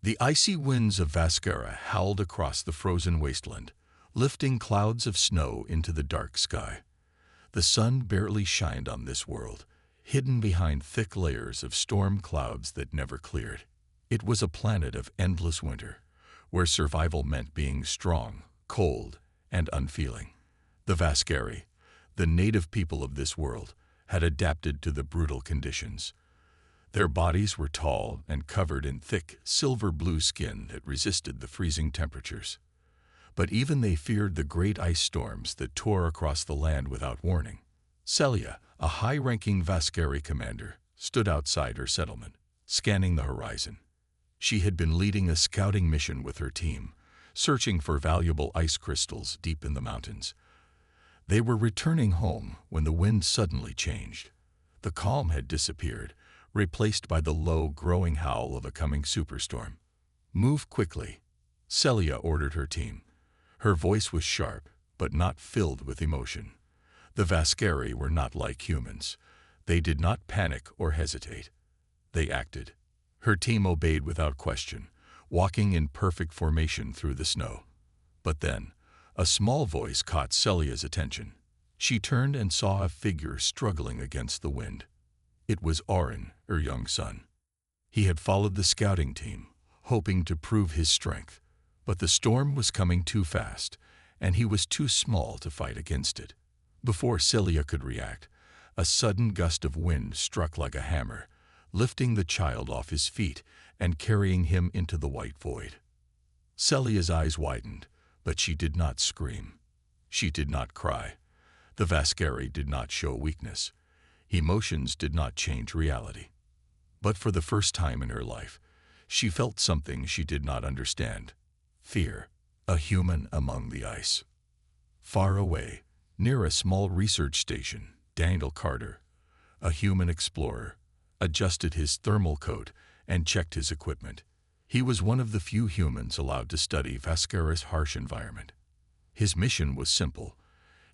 The icy winds of Vascara howled across the frozen wasteland, lifting clouds of snow into the dark sky. The sun barely shined on this world, hidden behind thick layers of storm clouds that never cleared. It was a planet of endless winter, where survival meant being strong, cold, and unfeeling. The Vascari, the native people of this world, had adapted to the brutal conditions. Their bodies were tall and covered in thick, silver-blue skin that resisted the freezing temperatures. But even they feared the great ice storms that tore across the land without warning. Celia, a high-ranking Vascari commander, stood outside her settlement, scanning the horizon. She had been leading a scouting mission with her team, searching for valuable ice crystals deep in the mountains. They were returning home when the wind suddenly changed. The calm had disappeared, replaced by the low, growing howl of a coming superstorm. "Move quickly," Celia ordered her team. Her voice was sharp, but not filled with emotion. The Vascari were not like humans. They did not panic or hesitate. They acted. Her team obeyed without question, walking in perfect formation through the snow. But then, a small voice caught Celia's attention. She turned and saw a figure struggling against the wind. It was Oren, her young son. He had followed the scouting team, hoping to prove his strength. But the storm was coming too fast, and he was too small to fight against it. Before Celia could react, a sudden gust of wind struck like a hammer, lifting the child off his feet and carrying him into the white void. Celia's eyes widened, but she did not scream. She did not cry. The Vascari did not show weakness. Emotions did not change reality. But for the first time in her life, she felt something she did not understand. Fear, a human among the ice. Far away, near a small research station, Daniel Carter, a human explorer, adjusted his thermal coat and checked his equipment. He was one of the few humans allowed to study Vascara's harsh environment. His mission was simple: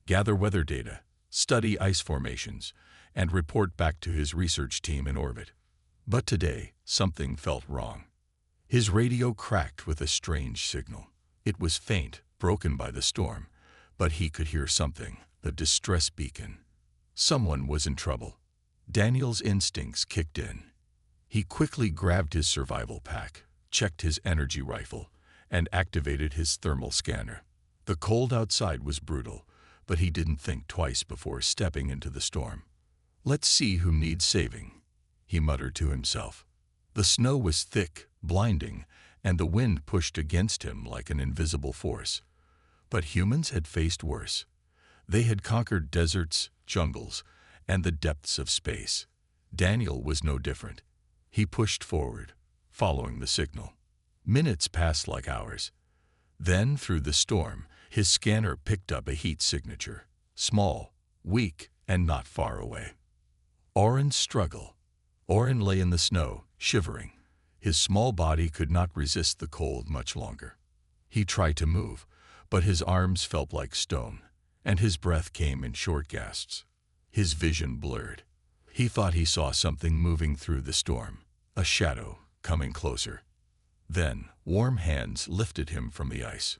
gather weather data, study ice formations, and report back to his research team in orbit. But today, something felt wrong. His radio cracked with a strange signal. It was faint, broken by the storm, but he could hear something, the distress beacon. Someone was in trouble. Daniel's instincts kicked in. He quickly grabbed his survival pack, checked his energy rifle, and activated his thermal scanner. The cold outside was brutal, but he didn't think twice before stepping into the storm. "Let's see who needs saving," he muttered to himself. The snow was thick, blinding, and the wind pushed against him like an invisible force. But humans had faced worse. They had conquered deserts, jungles, and the depths of space. Daniel was no different. He pushed forward, following the signal. Minutes passed like hours. Then, through the storm, his scanner picked up a heat signature, small, weak, and not far away. Oren's struggle. Oren lay in the snow, shivering. His small body could not resist the cold much longer. He tried to move, but his arms felt like stone, and his breath came in short gasps. His vision blurred. He thought he saw something moving through the storm, a shadow coming closer. Then, warm hands lifted him from the ice.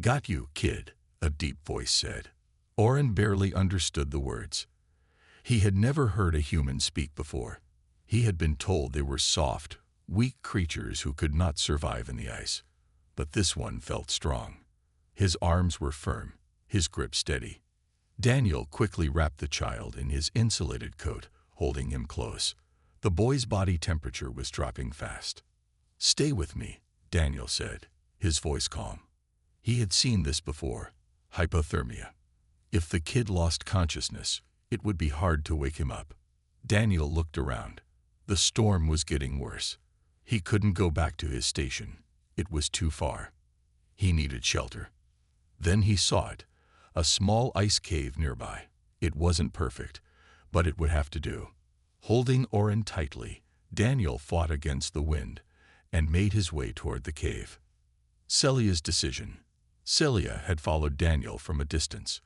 "Got you, kid," a deep voice said. Oren barely understood the words. He had never heard a human speak before. He had been told they were soft, weak creatures who could not survive in the ice. But this one felt strong. His arms were firm, his grip steady. Daniel quickly wrapped the child in his insulated coat, holding him close. The boy's body temperature was dropping fast. "Stay with me," Daniel said, his voice calm. He had seen this before: hypothermia. If the kid lost consciousness, it would be hard to wake him up. Daniel looked around. The storm was getting worse. He couldn't go back to his station. It was too far. He needed shelter. Then he saw it, a small ice cave nearby. It wasn't perfect, but it would have to do. Holding Oren tightly, Daniel fought against the wind and made his way toward the cave. Celia's decision. Celia had followed Daniel from a distance.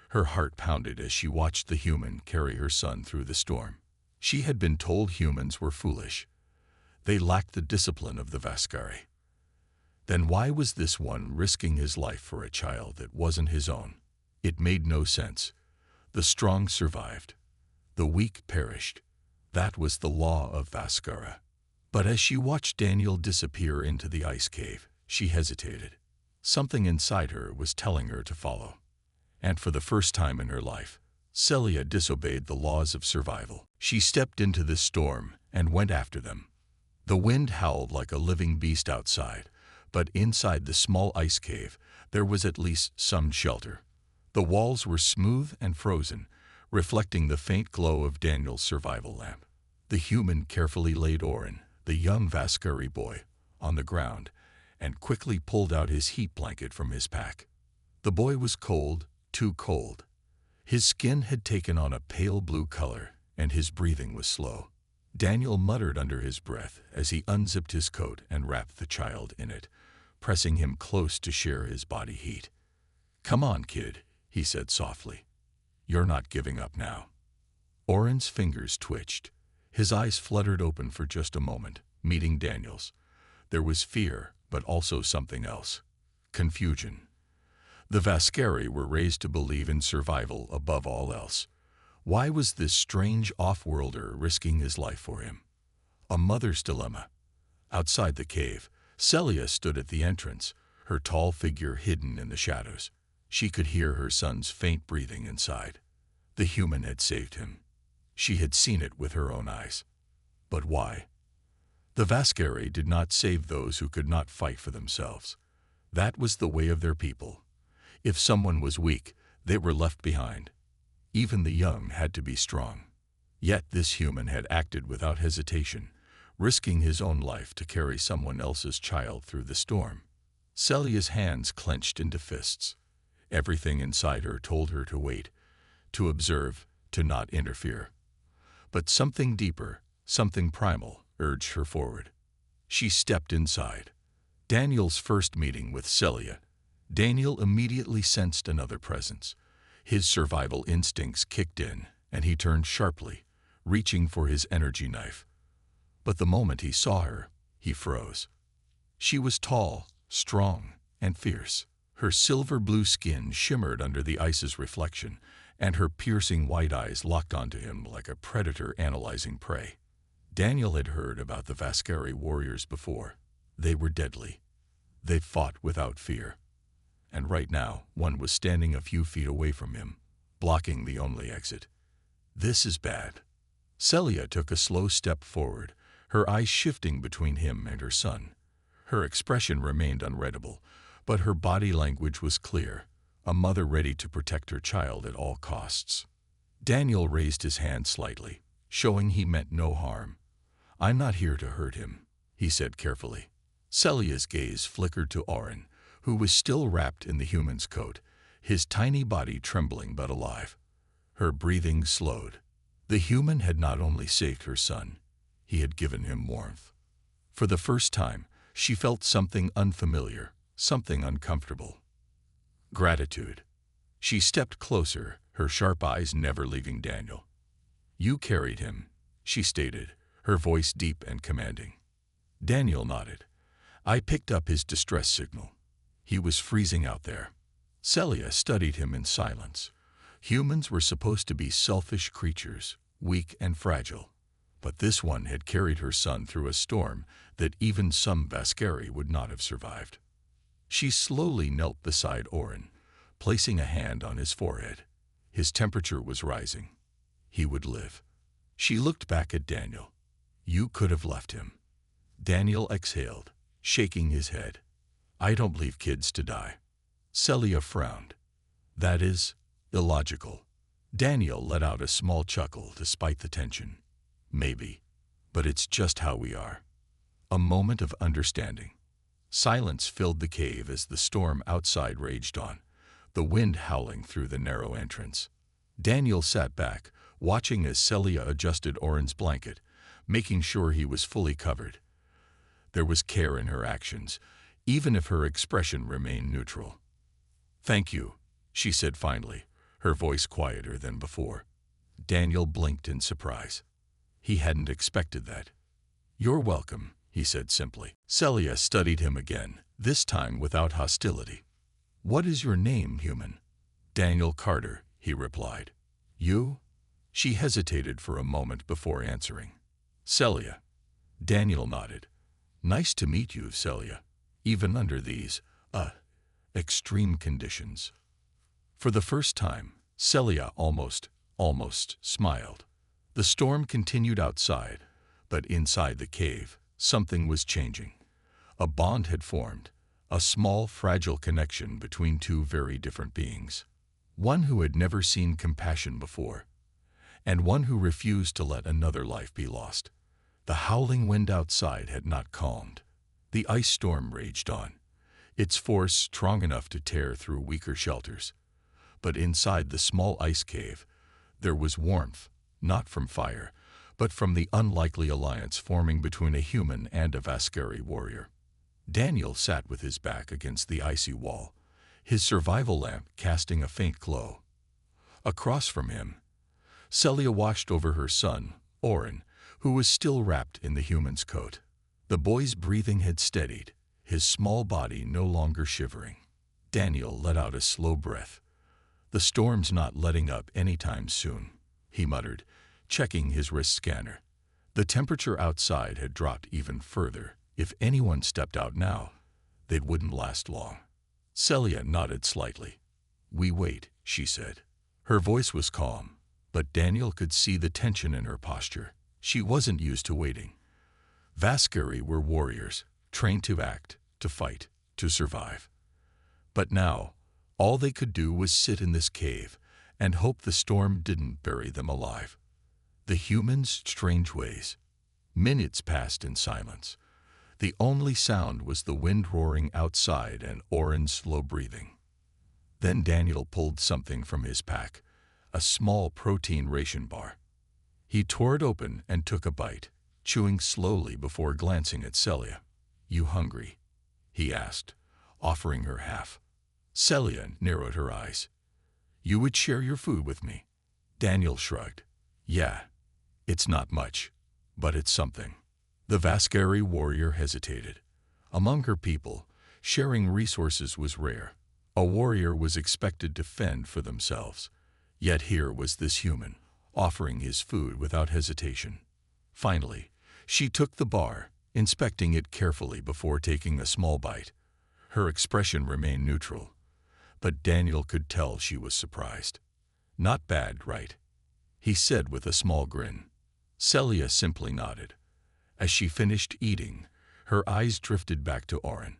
Her heart pounded as she watched the human carry her son through the storm. She had been told humans were foolish. They lacked the discipline of the Vascari. Then why was this one risking his life for a child that wasn't his own? It made no sense. The strong survived. The weak perished. That was the law of Vaskara. But as she watched Daniel disappear into the ice cave, she hesitated. Something inside her was telling her to follow. And for the first time in her life, Celia disobeyed the laws of survival. She stepped into this storm and went after them. The wind howled like a living beast outside, but inside the small ice cave, there was at least some shelter. The walls were smooth and frozen, reflecting the faint glow of Daniel's survival lamp. The human carefully laid Orin, the young Vaskari boy, on the ground and quickly pulled out his heat blanket from his pack. The boy was cold, too cold. His skin had taken on a pale blue color, and his breathing was slow. Daniel muttered under his breath as he unzipped his coat and wrapped the child in it, pressing him close to share his body heat. "Come on, kid," he said softly. "You're not giving up now." Orin's fingers twitched. His eyes fluttered open for just a moment, meeting Daniel's. There was fear, but also something else. Confusion. The Vaskari were raised to believe in survival above all else. Why was this strange off-worlder risking his life for him? A mother's dilemma. Outside the cave, Celia stood at the entrance, her tall figure hidden in the shadows. She could hear her son's faint breathing inside. The human had saved him. She had seen it with her own eyes. But why? The Vaskari did not save those who could not fight for themselves. That was the way of their people. If someone was weak, they were left behind. Even the young had to be strong. Yet this human had acted without hesitation, risking his own life to carry someone else's child through the storm. Celia's hands clenched into fists. Everything inside her told her to wait, to observe, to not interfere. But something deeper, something primal, urged her forward. She stepped inside. Daniel's first meeting with Celia. Daniel immediately sensed another presence. His survival instincts kicked in, and he turned sharply, reaching for his energy knife. But the moment he saw her, he froze. She was tall, strong, and fierce. Her silver-blue skin shimmered under the ice's reflection, and her piercing white eyes locked onto him like a predator analyzing prey. Daniel had heard about the Vaskari warriors before. They were deadly. They fought without fear. And right now, one was standing a few feet away from him, blocking the only exit. This is bad. Celia took a slow step forward, her eyes shifting between him and her son. Her expression remained unreadable, but her body language was clear, a mother ready to protect her child at all costs. Daniel raised his hand slightly, showing he meant no harm. "I'm not here to hurt him," he said carefully. Celia's gaze flickered to Orin, who was still wrapped in the human's coat, his tiny body trembling but alive. Her breathing slowed. The human had not only saved her son, he had given him warmth. For the first time, she felt something unfamiliar, something uncomfortable. Gratitude. She stepped closer, her sharp eyes never leaving Daniel. "You carried him," she stated, her voice deep and commanding. Daniel nodded. "I picked up his distress signal. He was freezing out there." Celia studied him in silence. Humans were supposed to be selfish creatures, weak and fragile. But this one had carried her son through a storm that even some Vaskari would not have survived. She slowly knelt beside Orin, placing a hand on his forehead. His temperature was rising. He would live. She looked back at Daniel. "You could have left him." Daniel exhaled, shaking his head. "I don't leave kids to die." Celia frowned. "That is illogical." Daniel let out a small chuckle despite the tension. "Maybe, but it's just how we are." A moment of understanding. Silence filled the cave as the storm outside raged on, the wind howling through the narrow entrance. Daniel sat back, watching as Celia adjusted Orin's blanket, making sure he was fully covered. There was care in her actions, even if her expression remained neutral. "Thank you," she said finally, her voice quieter than before. Daniel blinked in surprise. He hadn't expected that. "You're welcome," he said simply. Celia studied him again, this time without hostility. "What is your name, human?" "Daniel Carter," he replied. "You?" She hesitated for a moment before answering. "Celia." Daniel nodded. "Nice to meet you, Celia, even under these, extreme conditions." For the first time, Celia almost smiled. The storm continued outside, but inside the cave, something was changing. A bond had formed, a small, fragile connection between two very different beings. One who had never seen compassion before, and one who refused to let another life be lost. The howling wind outside had not calmed. The ice storm raged on, its force strong enough to tear through weaker shelters. But inside the small ice cave, there was warmth, not from fire, but from the unlikely alliance forming between a human and a Vascari warrior. Daniel sat with his back against the icy wall, his survival lamp casting a faint glow. Across from him, Celia watched over her son, Oren, who was still wrapped in the human's coat. The boy's breathing had steadied, his small body no longer shivering. Daniel let out a slow breath. "The storm's not letting up anytime soon," he muttered, checking his wrist scanner. The temperature outside had dropped even further. If anyone stepped out now, they wouldn't last long. Celia nodded slightly. "We wait," she said. Her voice was calm, but Daniel could see the tension in her posture. She wasn't used to waiting. Vascari were warriors, trained to act, to fight, to survive. But now, all they could do was sit in this cave and hope the storm didn't bury them alive. The humans' strange ways. Minutes passed in silence. The only sound was the wind roaring outside and Oren's slow breathing. Then Daniel pulled something from his pack, a small protein ration bar. He tore it open and took a bite, chewing slowly before glancing at Celia. "You hungry?" he asked, offering her half. Celia narrowed her eyes. "You would share your food with me?" Daniel shrugged. "Yeah, it's not much, but it's something." The Vascari warrior hesitated. Among her people, sharing resources was rare. A warrior was expected to fend for themselves. Yet here was this human, offering his food without hesitation. Finally, she took the bar, inspecting it carefully before taking a small bite. Her expression remained neutral, but Daniel could tell she was surprised. "Not bad, right?" he said with a small grin. Celia simply nodded. As she finished eating, her eyes drifted back to Oren.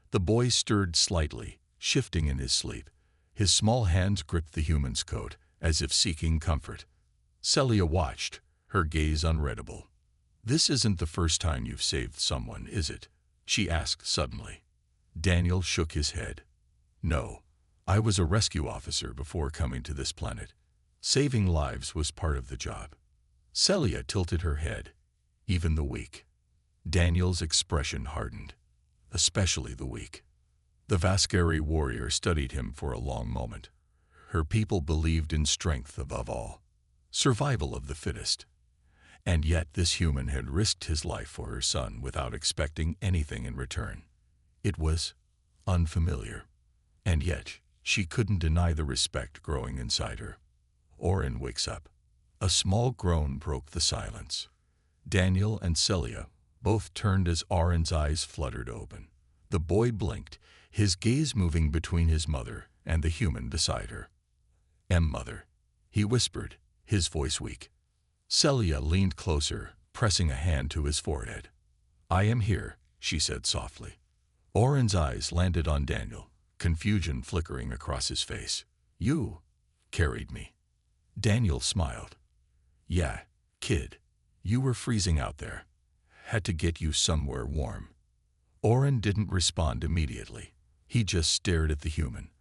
The boy stirred slightly, shifting in his sleep. His small hands gripped the human's coat, as if seeking comfort. Celia watched, her gaze unreadable. "This isn't the first time you've saved someone, is it?" she asked suddenly. Daniel shook his head. "No, I was a rescue officer before coming to this planet. Saving lives was part of the job." Celia tilted her head. "Even the weak." Daniel's expression hardened, especially the weak. The Vascari warrior studied him for a long moment. Her people believed in strength above all, survival of the fittest. And yet this human had risked his life for her son without expecting anything in return. It was unfamiliar, and yet she couldn't deny the respect growing inside her. Oren wakes up. A small groan broke the silence. Daniel and Celia both turned as Oren's eyes fluttered open. The boy blinked, his gaze moving between his mother and the human beside her. "Mother," he whispered, his voice weak. Celia leaned closer, pressing a hand to his forehead. "I am here," she said softly. Oren's eyes landed on Daniel, confusion flickering across his face. "You carried me." Daniel smiled. "Yeah, kid. You were freezing out there. Had to get you somewhere warm." Oren didn't respond immediately. He just stared at the human,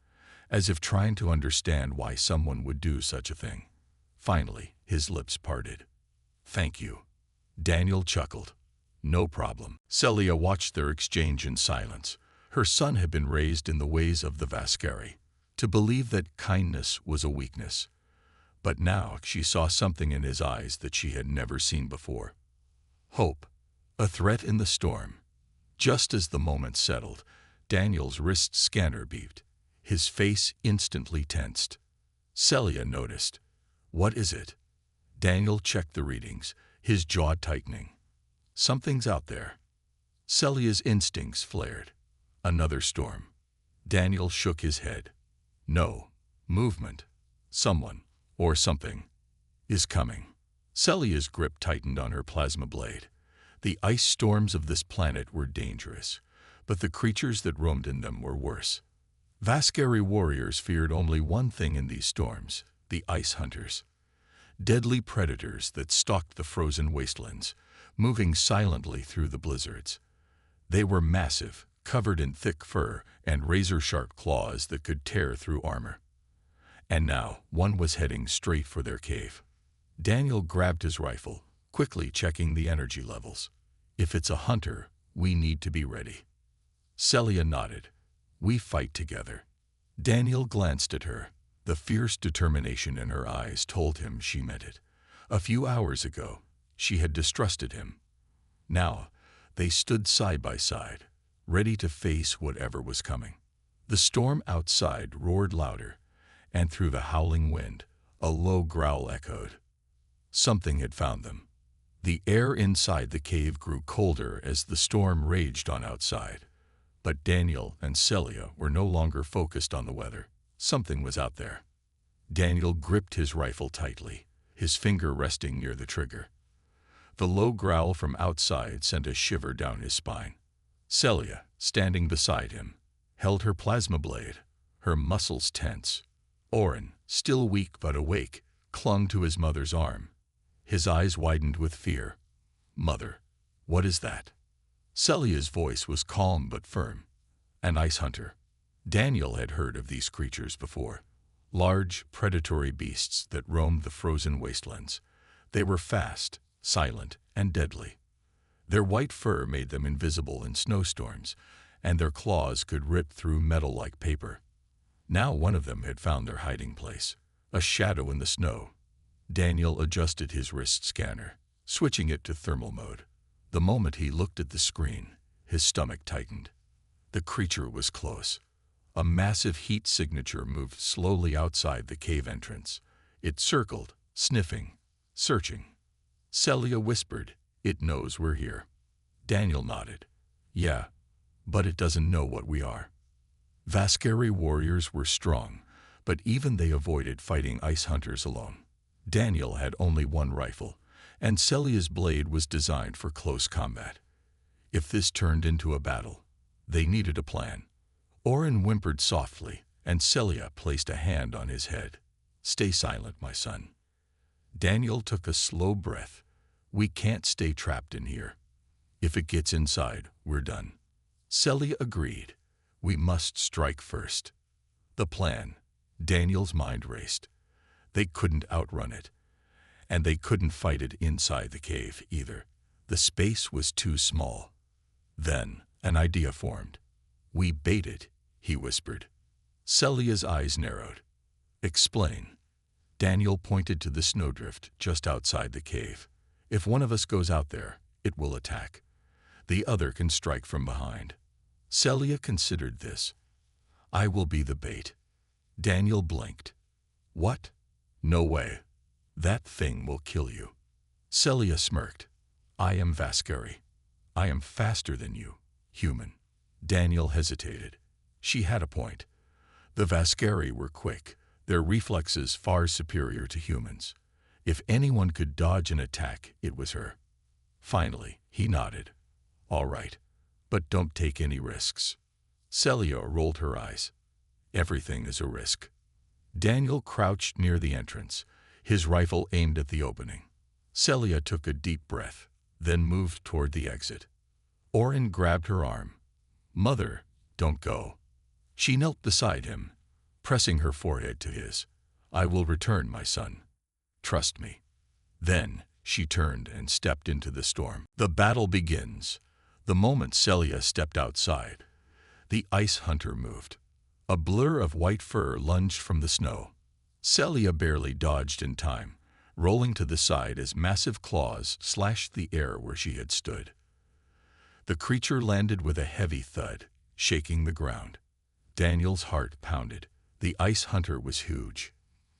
as if trying to understand why someone would do such a thing. Finally, his lips parted. "Thank you." Daniel chuckled. "No problem." Celia watched their exchange in silence. Her son had been raised in the ways of the Vascari, to believe that kindness was a weakness. But now she saw something in his eyes that she had never seen before. Hope, A threat in the storm. Just as the moment settled, Daniel's wrist scanner beeped. His face instantly tensed. Celia noticed. What is it? Daniel checked the readings, his jaw tightening. Something's out there. Celia's instincts flared. Another storm. Daniel shook his head. No. Movement. Someone, or something, is coming. Celia's grip tightened on her plasma blade. The ice storms of this planet were dangerous, but the creatures that roamed in them were worse. Vascari warriors feared only one thing in these storms: the ice hunters. Deadly predators that stalked the frozen wastelands, moving silently through the blizzards. They were massive, covered in thick fur and razor-sharp claws that could tear through armor. And now one was heading straight for their cave. Daniel grabbed his rifle, quickly checking the energy levels. If it's a hunter, we need to be ready. Celia nodded. We fight together. Daniel glanced at her. The fierce determination in her eyes told him she meant it. A few hours ago, she had distrusted him. Now, they stood side by side, ready to face whatever was coming. The storm outside roared louder, and through the howling wind, a low growl echoed. Something had found them. The air inside the cave grew colder as the storm raged on outside. But Daniel and Celia were no longer focused on the weather. Something was out there. Daniel gripped his rifle tightly, his finger resting near the trigger. The low growl from outside sent a shiver down his spine. Celia, standing beside him, held her plasma blade, her muscles tense. Oren, still weak but awake, clung to his mother's arm. His eyes widened with fear. Mother, what is that? Celia's voice was calm but firm. An ice hunter. Daniel had heard of these creatures before. Large, predatory beasts that roamed the frozen wastelands. They were fast, silent, and deadly. Their white fur made them invisible in snowstorms, and their claws could rip through metal like paper. Now one of them had found their hiding place, a shadow in the snow. Daniel adjusted his wrist scanner, switching it to thermal mode. The moment he looked at the screen, his stomach tightened. The creature was close. A massive heat signature moved slowly outside the cave entrance. It circled, sniffing, searching. Celia whispered, "It knows we're here." Daniel nodded. "Yeah, but it doesn't know what we are." Vascari warriors were strong, but even they avoided fighting ice hunters alone. Daniel had only one rifle, and Celia's blade was designed for close combat. If this turned into a battle, they needed a plan. Oren whimpered softly, and Celia placed a hand on his head. "Stay silent, my son." Daniel took a slow breath. "We can't stay trapped in here. If it gets inside, we're done." Celia agreed. "We must strike first." The plan. Daniel's mind raced. They couldn't outrun it, and they couldn't fight it inside the cave either. The space was too small. Then an idea formed. "We bait it," he whispered. Celia's eyes narrowed. "Explain." Daniel pointed to the snowdrift just outside the cave. "If one of us goes out there, it will attack. The other can strike from behind." Celia considered this. "I will be the bait." Daniel blinked. "What? No way. That thing will kill you." Celia smirked. "I am Vascari. I am faster than you, human." Daniel hesitated. She had a point. The Vascari were quick, their reflexes far superior to humans. If anyone could dodge an attack, it was her. Finally, he nodded. "All right, but don't take any risks." Celia rolled her eyes. "Everything is a risk." Daniel crouched near the entrance, his rifle aimed at the opening. Celia took a deep breath, then moved toward the exit. Oren grabbed her arm. "Mother, don't go." She knelt beside him, pressing her forehead to his. "I will return, my son. Trust me." Then she turned and stepped into the storm. The battle begins. The moment Celia stepped outside, the ice hunter moved. A blur of white fur lunged from the snow. Celia barely dodged in time, rolling to the side as massive claws slashed the air where she had stood. The creature landed with a heavy thud, shaking the ground. Daniel's heart pounded. The ice hunter was huge,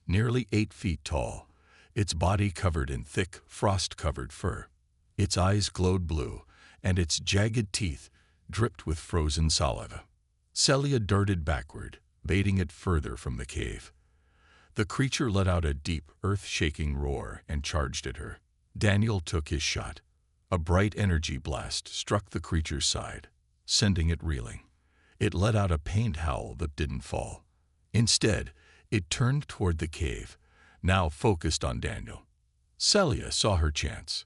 nearly 8 feet tall, its body covered in thick, frost-covered fur. Its eyes glowed blue, and its jagged teeth dripped with frozen saliva. Celia darted backward, baiting it further from the cave. The creature let out a deep, earth-shaking roar and charged at her. Daniel took his shot. A bright energy blast struck the creature's side, sending it reeling. It let out a pained howl that didn't fall. Instead, it turned toward the cave, now focused on Daniel. Celia saw her chance.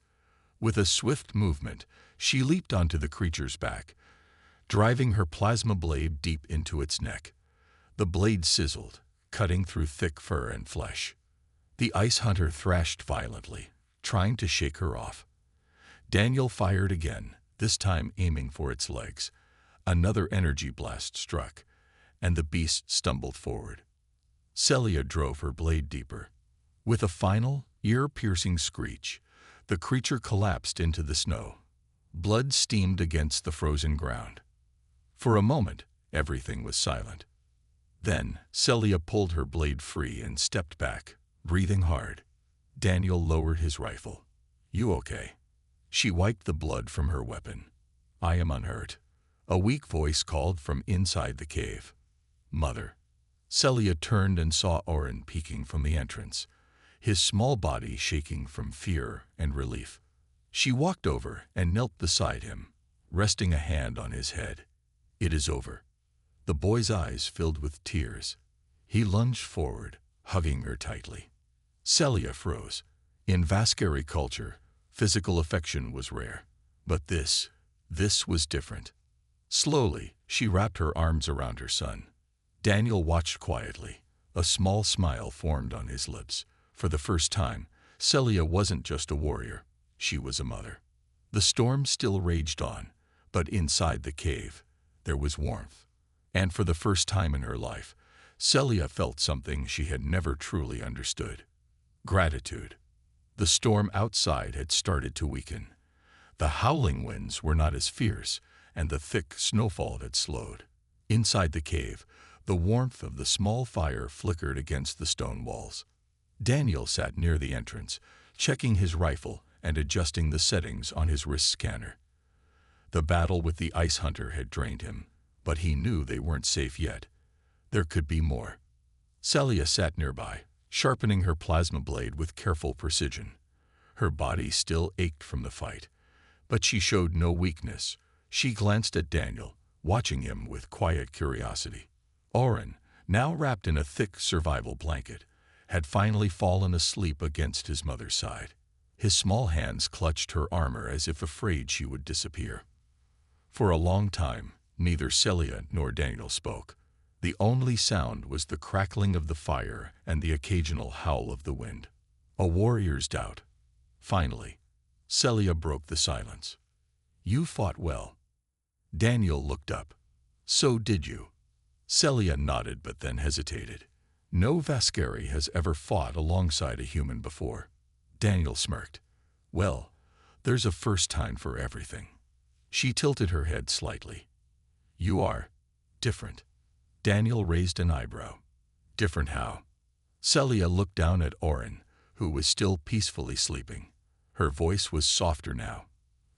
With a swift movement, she leaped onto the creature's back, driving her plasma blade deep into its neck. The blade sizzled, cutting through thick fur and flesh. The ice hunter thrashed violently, trying to shake her off. Daniel fired again, this time aiming for its legs. Another energy blast struck, and the beast stumbled forward. Celia drove her blade deeper. With a final, ear-piercing screech, the creature collapsed into the snow. Blood steamed against the frozen ground. For a moment, everything was silent. Then, Celia pulled her blade free and stepped back, breathing hard. Daniel lowered his rifle. "You okay?" She wiped the blood from her weapon. "I am unhurt." A weak voice called from inside the cave. "Mother." Celia turned and saw Oren peeking from the entrance, his small body shaking from fear and relief. She walked over and knelt beside him, resting a hand on his head. "It is over." The boy's eyes filled with tears. He lunged forward, hugging her tightly. Celia froze. In Vaskari culture, physical affection was rare. But this was different. Slowly, she wrapped her arms around her son. Daniel watched quietly. A small smile formed on his lips. For the first time, Celia wasn't just a warrior. She was a mother. The storm still raged on, but inside the cave, there was warmth. And for the first time in her life, Celia felt something she had never truly understood. Gratitude. The storm outside had started to weaken. The howling winds were not as fierce, and the thick snowfall had slowed. Inside the cave, the warmth of the small fire flickered against the stone walls. Daniel sat near the entrance, checking his rifle and adjusting the settings on his wrist scanner. The battle with the ice hunter had drained him, but he knew they weren't safe yet. There could be more. Celia sat nearby, sharpening her plasma blade with careful precision. Her body still ached from the fight, but she showed no weakness. She glanced at Daniel, watching him with quiet curiosity. Oren, now wrapped in a thick survival blanket, had finally fallen asleep against his mother's side. His small hands clutched her armor as if afraid she would disappear. For a long time, neither Celia nor Daniel spoke. The only sound was the crackling of the fire and the occasional howl of the wind. A warrior's doubt. Finally, Celia broke the silence. "You fought well." Daniel looked up. "So did you." Celia nodded but then hesitated. "No Vaskari has ever fought alongside a human before." Daniel smirked. "Well, there's a first time for everything." She tilted her head slightly. "You are different." Daniel raised an eyebrow. "Different how?" Celia looked down at Oren, who was still peacefully sleeping. Her voice was softer now.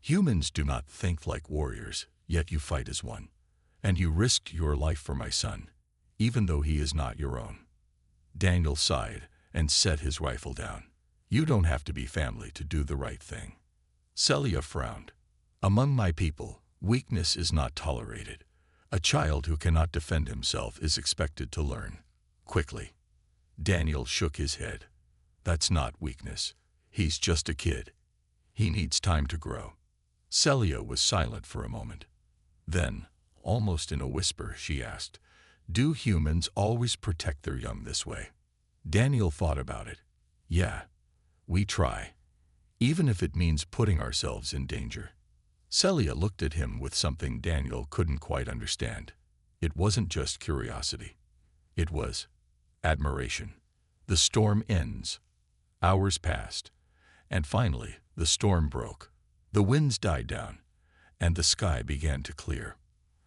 "Humans do not think like warriors, yet you fight as one. And you risked your life for my son, even though he is not your own." Daniel sighed and set his rifle down. "You don't have to be family to do the right thing." Celia frowned. "Among my people, weakness is not tolerated. A child who cannot defend himself is expected to learn quickly." Daniel shook his head. "That's not weakness. He's just a kid. He needs time to grow." Celia was silent for a moment. Then, almost in a whisper, she asked, "Do humans always protect their young this way?" Daniel thought about it. "Yeah, we try, even if it means putting ourselves in danger." Celia looked at him with something Daniel couldn't quite understand. It wasn't just curiosity. It was admiration. The storm ends. Hours passed, and finally the storm broke. The winds died down, and the sky began to clear.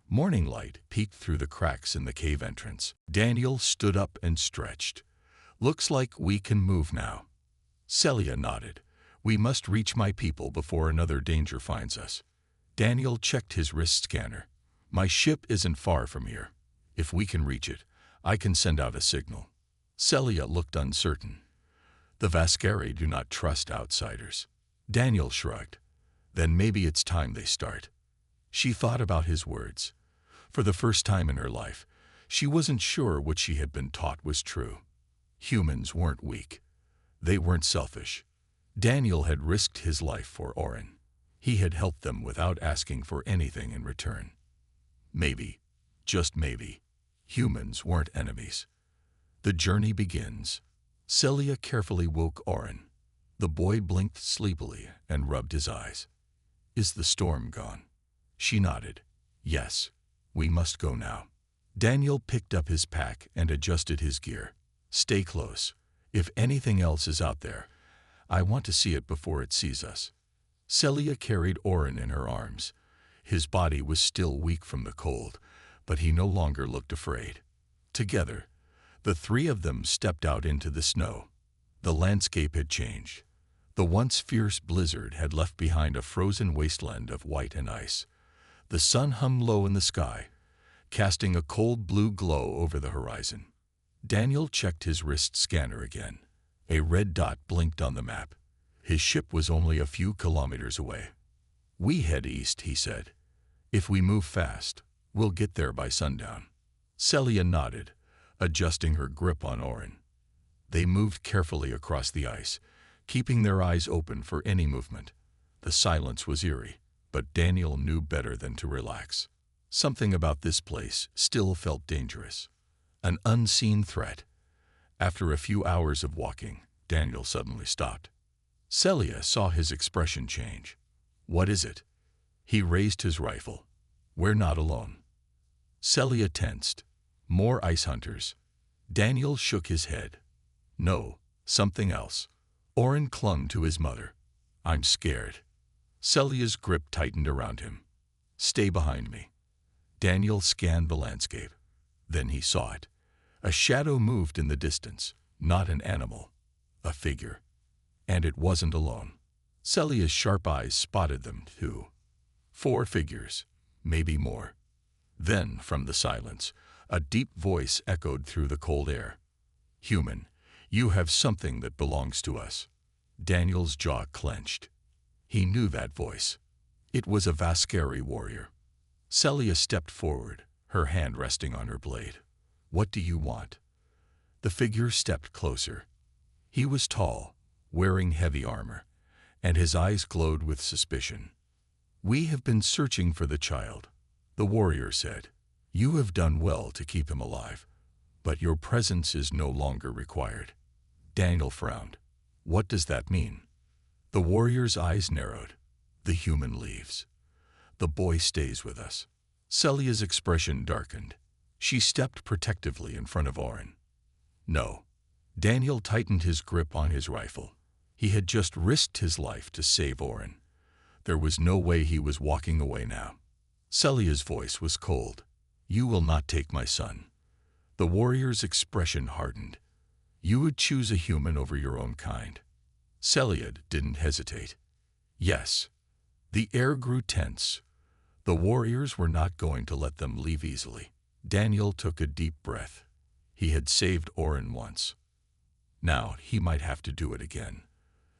Morning light peeked through the cracks in the cave entrance. Daniel stood up and stretched. "Looks like we can move now." Celia nodded. "We must reach my people before another danger finds us." Daniel checked his wrist scanner. "My ship isn't far from here. If we can reach it, I can send out a signal." Celia looked uncertain. "The Vascari do not trust outsiders." Daniel shrugged. "Then maybe it's time they start." She thought about his words. For the first time in her life, she wasn't sure what she had been taught was true. Humans weren't weak. They weren't selfish. Daniel had risked his life for Orin. He had helped them without asking for anything in return. Maybe, just maybe, humans weren't enemies. The journey begins. Celia carefully woke Orin. The boy blinked sleepily and rubbed his eyes. "Is the storm gone?" She nodded. "Yes, we must go now." Daniel picked up his pack and adjusted his gear. "Stay close. If anything else is out there, I want to see it before it sees us." Celia carried Orin in her arms. His body was still weak from the cold, but he no longer looked afraid. Together, the three of them stepped out into the snow. The landscape had changed. The once fierce blizzard had left behind a frozen wasteland of white and ice. The sun hummed low in the sky, casting a cold blue glow over the horizon. Daniel checked his wrist scanner again. A red dot blinked on the map. His ship was only a few kilometers away. "We head east," he said. "If we move fast, we'll get there by sundown." Celia nodded, adjusting her grip on Orin. They moved carefully across the ice, keeping their eyes open for any movement. The silence was eerie, but Daniel knew better than to relax. Something about this place still felt dangerous. An unseen threat. After a few hours of walking, Daniel suddenly stopped. Celia saw his expression change. "What is it?" He raised his rifle. "We're not alone." Celia tensed. "More ice hunters." Daniel shook his head. "No, something else." Orin clung to his mother. "I'm scared." Celia's grip tightened around him. "Stay behind me." Daniel scanned the landscape. Then he saw it. A shadow moved in the distance, not an animal, a figure. And it wasn't alone. Celia's sharp eyes spotted them, too. 4 figures, maybe more. Then, from the silence, a deep voice echoed through the cold air. "Human, you have something that belongs to us." Daniel's jaw clenched. He knew that voice. It was a Vascari warrior. Celia stepped forward, her hand resting on her blade. "What do you want?" The figure stepped closer. He was tall, wearing heavy armor, and his eyes glowed with suspicion. "We have been searching for the child," the warrior said. "You have done well to keep him alive, but your presence is no longer required." Daniel frowned. "What does that mean?" The warrior's eyes narrowed. "The human leaves. The boy stays with us." Celia's expression darkened. She stepped protectively in front of Orin. "No." Daniel tightened his grip on his rifle. He had just risked his life to save Orin. There was no way he was walking away now. Celia's voice was cold. "You will not take my son." The warrior's expression hardened. "You would choose a human over your own kind." Celia didn't hesitate. "Yes." The air grew tense. The warriors were not going to let them leave easily. Daniel took a deep breath. He had saved Orin once. Now he might have to do it again.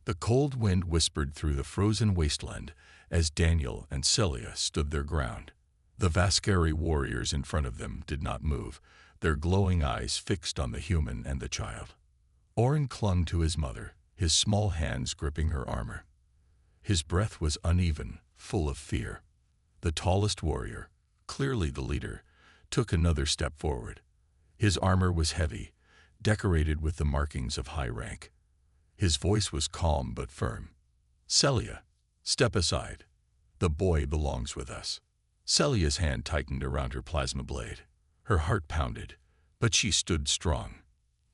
The cold wind whispered through the frozen wasteland as Daniel and Celia stood their ground. The Vascari warriors in front of them did not move, their glowing eyes fixed on the human and the child. Orin clung to his mother, his small hands gripping her armor. His breath was uneven, full of fear. The tallest warrior, clearly the leader, took another step forward. His armor was heavy, decorated with the markings of high rank. His voice was calm but firm. "Celia, step aside. The boy belongs with us." Celia's hand tightened around her plasma blade. Her heart pounded, but she stood strong.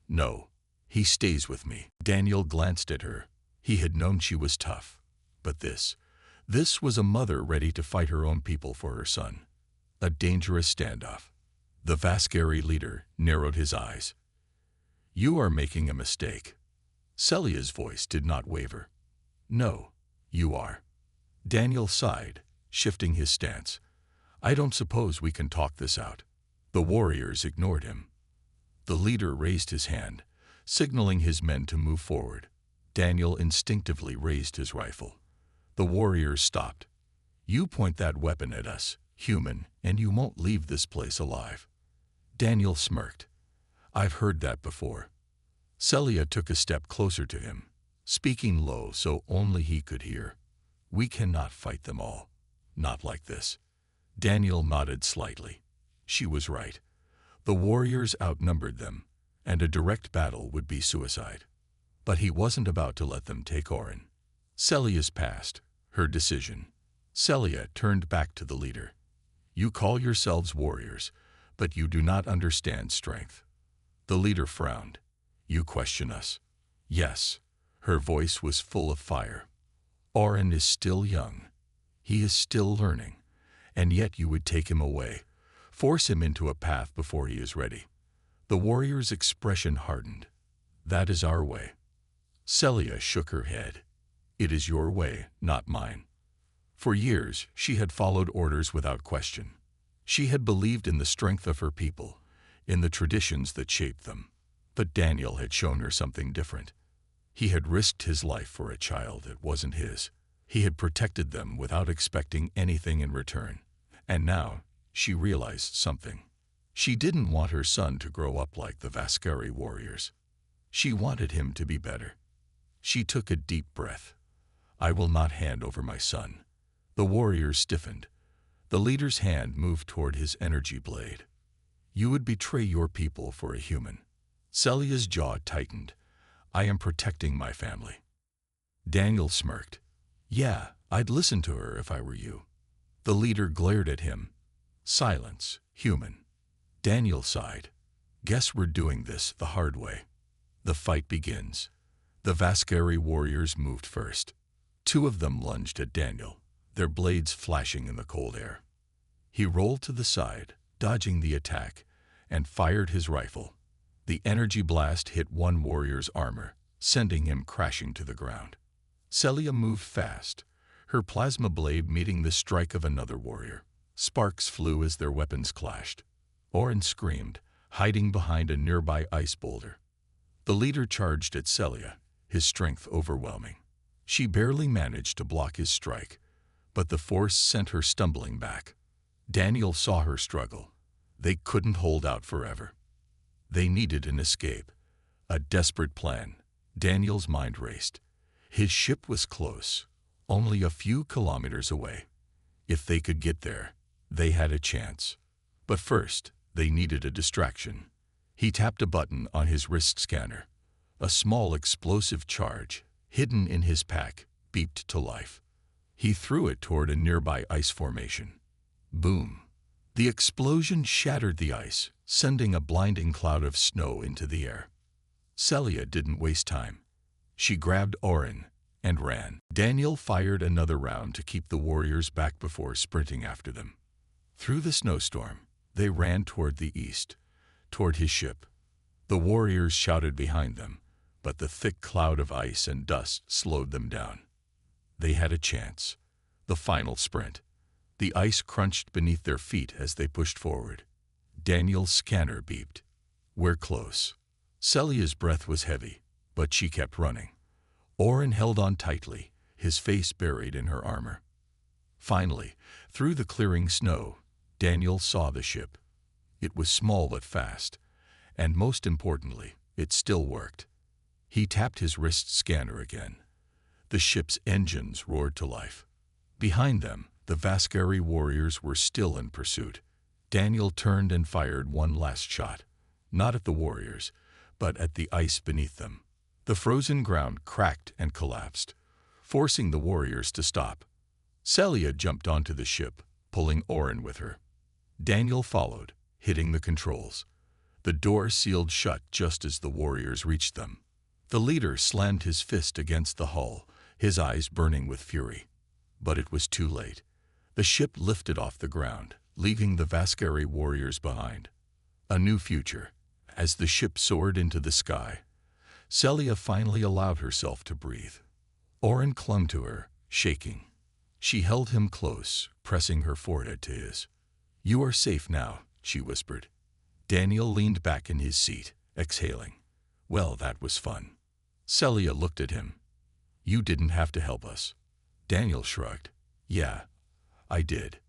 "No, he stays with me." Daniel glanced at her. He had known she was tough, but this This was a mother ready to fight her own people for her son. A dangerous standoff. The Vascari leader narrowed his eyes. "You are making a mistake." Celia's voice did not waver. "No, you are." Daniel sighed, shifting his stance. "I don't suppose we can talk this out." The warriors ignored him. The leader raised his hand, signaling his men to move forward. Daniel instinctively raised his rifle. The warriors stopped. "You point that weapon at us, human, and you won't leave this place alive." Daniel smirked. "I've heard that before." Celia took a step closer to him, speaking low so only he could hear. "We cannot fight them all. Not like this." Daniel nodded slightly. She was right. The warriors outnumbered them, and a direct battle would be suicide. But he wasn't about to let them take Orin. Celia's past, her decision. Celia turned back to the leader. "You call yourselves warriors, but you do not understand strength." The leader frowned. "You question us?" "Yes." Her voice was full of fire. "Orin is still young. He is still learning, and yet you would take him away, force him into a path before he is ready." The warrior's expression hardened. "That is our way." Celia shook her head. "It is your way, not mine." For years, she had followed orders without question. She had believed in the strength of her people, in the traditions that shaped them. But Daniel had shown her something different. He had risked his life for a child that wasn't his. He had protected them without expecting anything in return. And now, she realized something. She didn't want her son to grow up like the Vascari warriors. She wanted him to be better. She took a deep breath. "I will not hand over my son." The warriors stiffened. The leader's hand moved toward his energy blade. "You would betray your people for a human." Celia's jaw tightened. "I am protecting my family." Daniel smirked. "Yeah, I'd listen to her if I were you." The leader glared at him. "Silence, human." Daniel sighed. "Guess we're doing this the hard way." The fight begins. The Vascari warriors moved first. Two of them lunged at Daniel, their blades flashing in the cold air. He rolled to the side, dodging the attack, and fired his rifle. The energy blast hit one warrior's armor, sending him crashing to the ground. Celia moved fast, her plasma blade meeting the strike of another warrior. Sparks flew as their weapons clashed. Orin screamed, hiding behind a nearby ice boulder. The leader charged at Celia, his strength overwhelming. She barely managed to block his strike, but the force sent her stumbling back. Daniel saw her struggle. They couldn't hold out forever. They needed an escape, a desperate plan. Daniel's mind raced. His ship was close, only a few kilometers away. If they could get there, they had a chance. But first, they needed a distraction. He tapped a button on his wrist scanner. A small explosive charge, hidden in his pack, beeped to life. He threw it toward a nearby ice formation. Boom! The explosion shattered the ice, sending a blinding cloud of snow into the air. Celia didn't waste time. She grabbed Orin and ran. Daniel fired another round to keep the warriors back before sprinting after them. Through the snowstorm, they ran toward the east, toward his ship. The warriors shouted behind them, but the thick cloud of ice and dust slowed them down. They had a chance. The final sprint. The ice crunched beneath their feet as they pushed forward. Daniel's scanner beeped. "We're close." Celia's breath was heavy, but she kept running. Orin held on tightly, his face buried in her armor. Finally, through the clearing snow, Daniel saw the ship. It was small but fast, and most importantly, it still worked. He tapped his wrist scanner again. The ship's engines roared to life. Behind them, the Vascari warriors were still in pursuit. Daniel turned and fired one last shot, not at the warriors, but at the ice beneath them. The frozen ground cracked and collapsed, forcing the warriors to stop. Celia jumped onto the ship, pulling Orin with her. Daniel followed, hitting the controls. The door sealed shut just as the warriors reached them. The leader slammed his fist against the hull, his eyes burning with fury. But it was too late. The ship lifted off the ground, leaving the Vascari warriors behind. A new future. As the ship soared into the sky, Celia finally allowed herself to breathe. Orin clung to her, shaking. She held him close, pressing her forehead to his. "You are safe now," she whispered. Daniel leaned back in his seat, exhaling. "Well, that was fun." Celia looked at him. "You didn't have to help us." Daniel shrugged. "Yeah, I did."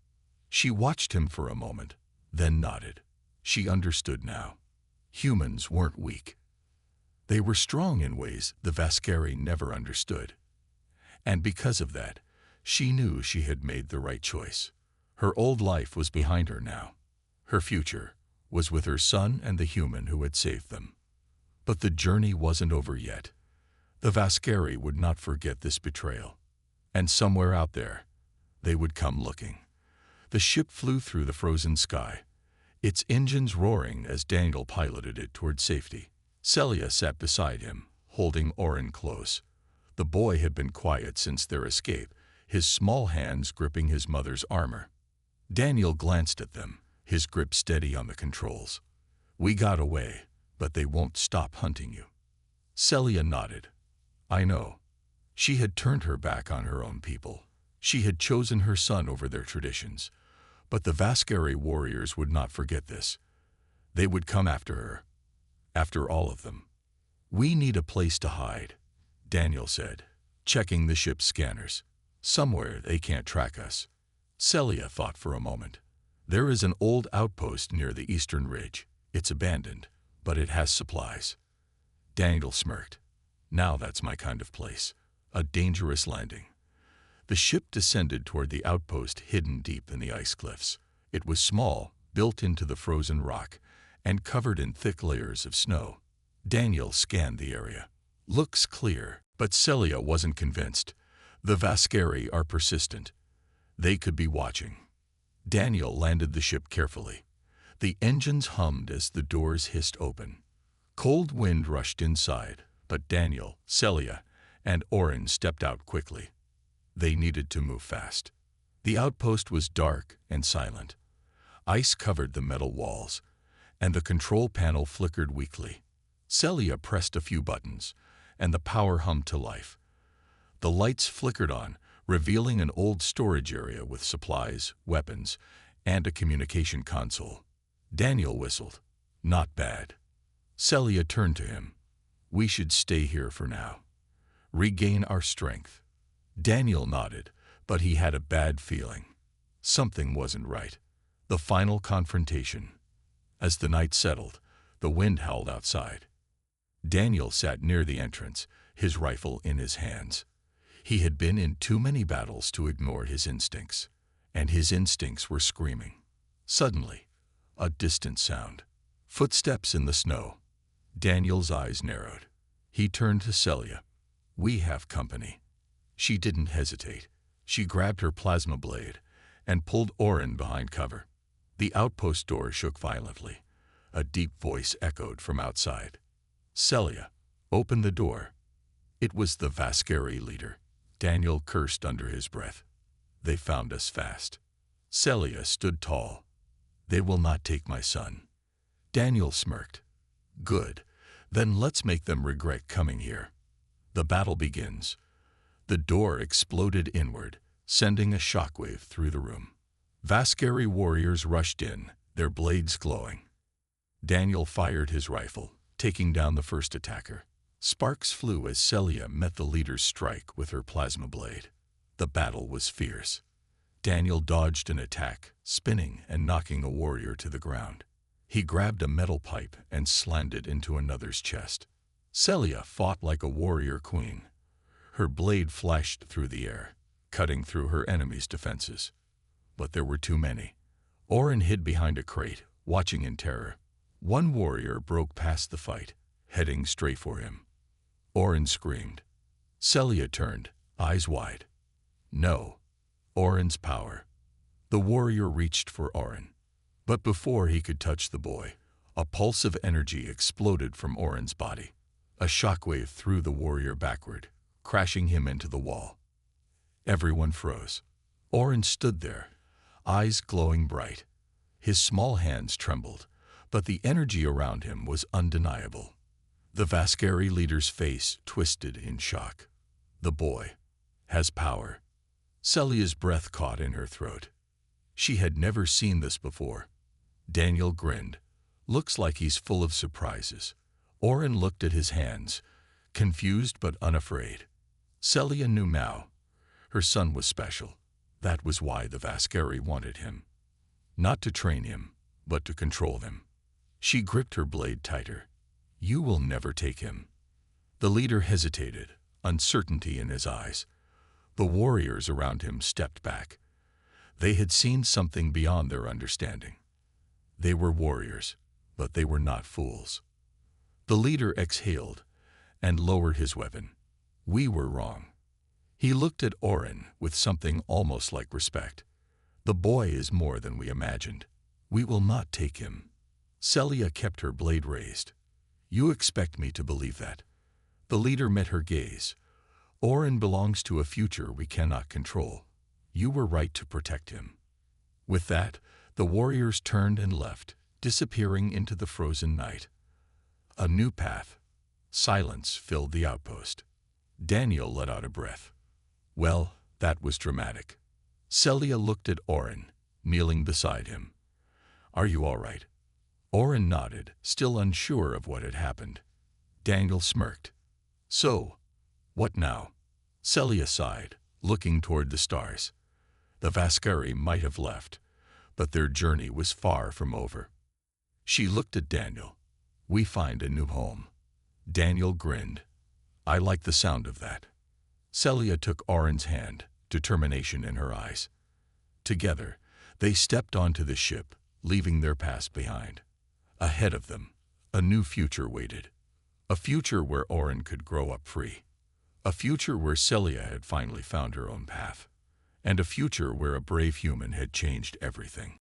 She watched him for a moment, then nodded. She understood now. Humans weren't weak. They were strong in ways the Vascari never understood. And because of that, she knew she had made the right choice. Her old life was behind her now. Her future was with her son and the human who had saved them. But the journey wasn't over yet. The Vascari would not forget this betrayal. And somewhere out there, they would come looking. The ship flew through the frozen sky, its engines roaring as Daniel piloted it toward safety. Celia sat beside him, holding Orin close. The boy had been quiet since their escape, his small hands gripping his mother's armor. Daniel glanced at them, his grip steady on the controls. "We got away, but they won't stop hunting you." Celia nodded. "I know." She had turned her back on her own people. She had chosen her son over their traditions. But the Vascari warriors would not forget this. They would come after her. After all of them. "We need a place to hide," Daniel said, checking the ship's scanners. "Somewhere they can't track us." Celia thought for a moment. "There is an old outpost near the eastern ridge. It's abandoned, but it has supplies." Daniel smirked. "Now that's my kind of place. A dangerous landing." The ship descended toward the outpost hidden deep in the ice cliffs. It was small, built into the frozen rock, and covered in thick layers of snow. Daniel scanned the area. "Looks clear," but Celia wasn't convinced. The Vascari are persistent. They could be watching. Daniel landed the ship carefully. The engines hummed as the doors hissed open. Cold wind rushed inside, but Daniel, Celia, and Orin stepped out quickly. They needed to move fast. The outpost was dark and silent. Ice covered the metal walls, and the control panel flickered weakly. Celia pressed a few buttons, and the power hummed to life. The lights flickered on, revealing an old storage area with supplies, weapons, and a communication console. Daniel whistled. "Not bad." Celia turned to him. "We should stay here for now. Regain our strength." Daniel nodded, but he had a bad feeling. Something wasn't right. The final confrontation. As the night settled, the wind howled outside. Daniel sat near the entrance, his rifle in his hands. He had been in too many battles to ignore his instincts, and his instincts were screaming. Suddenly, a distant sound. Footsteps in the snow. Daniel's eyes narrowed. He turned to Celia. "We have company." She didn't hesitate. She grabbed her plasma blade and pulled Orin behind cover. The outpost door shook violently. A deep voice echoed from outside. "Celia, open the door." It was the Vascari leader. Daniel cursed under his breath. "They found us fast." Celia stood tall. "They will not take my son." Daniel smirked. "Good. Then let's make them regret coming here." The battle begins. The door exploded inward, sending a shockwave through the room. Vascari warriors rushed in, their blades glowing. Daniel fired his rifle, taking down the first attacker. Sparks flew as Celia met the leader's strike with her plasma blade. The battle was fierce. Daniel dodged an attack, spinning and knocking a warrior to the ground. He grabbed a metal pipe and slammed it into another's chest. Celia fought like a warrior queen. Her blade flashed through the air, cutting through her enemy's defenses. But there were too many. Orin hid behind a crate, watching in terror. One warrior broke past the fight, heading straight for him. Orin screamed. Celia turned, eyes wide. No. Orin's power. The warrior reached for Orin. But before he could touch the boy, a pulse of energy exploded from Orin's body. A shockwave threw the warrior backward, crashing him into the wall. Everyone froze. Orin stood there, eyes glowing bright. His small hands trembled, but the energy around him was undeniable. The Vascari leader's face twisted in shock. The boy has power. Celia's breath caught in her throat. She had never seen this before. Daniel grinned. Looks like he's full of surprises. Orin looked at his hands, confused but unafraid. Celia knew now. Her son was special. That was why the Vascari wanted him. Not to train him, but to control him. She gripped her blade tighter. You will never take him. The leader hesitated, uncertainty in his eyes. The warriors around him stepped back. They had seen something beyond their understanding. They were warriors, but they were not fools. The leader exhaled and lowered his weapon. We were wrong. He looked at Orin with something almost like respect. The boy is more than we imagined. We will not take him. Celia kept her blade raised. You expect me to believe that? The leader met her gaze. Orin belongs to a future we cannot control. You were right to protect him. With that, the warriors turned and left, disappearing into the frozen night. A new path. Silence filled the outpost. Daniel let out a breath. Well, that was dramatic. Celia looked at Orin, kneeling beside him. Are you all right? Orin nodded, still unsure of what had happened. Daniel smirked. So, what now? Celia sighed, looking toward the stars. The Vascari might have left, but their journey was far from over. She looked at Daniel. We find a new home. Daniel grinned. I like the sound of that. Celia took Orin's hand, determination in her eyes. Together, they stepped onto the ship, leaving their past behind. Ahead of them, a new future waited. A future where Orin could grow up free. A future where Celia had finally found her own path. And a future where a brave human had changed everything.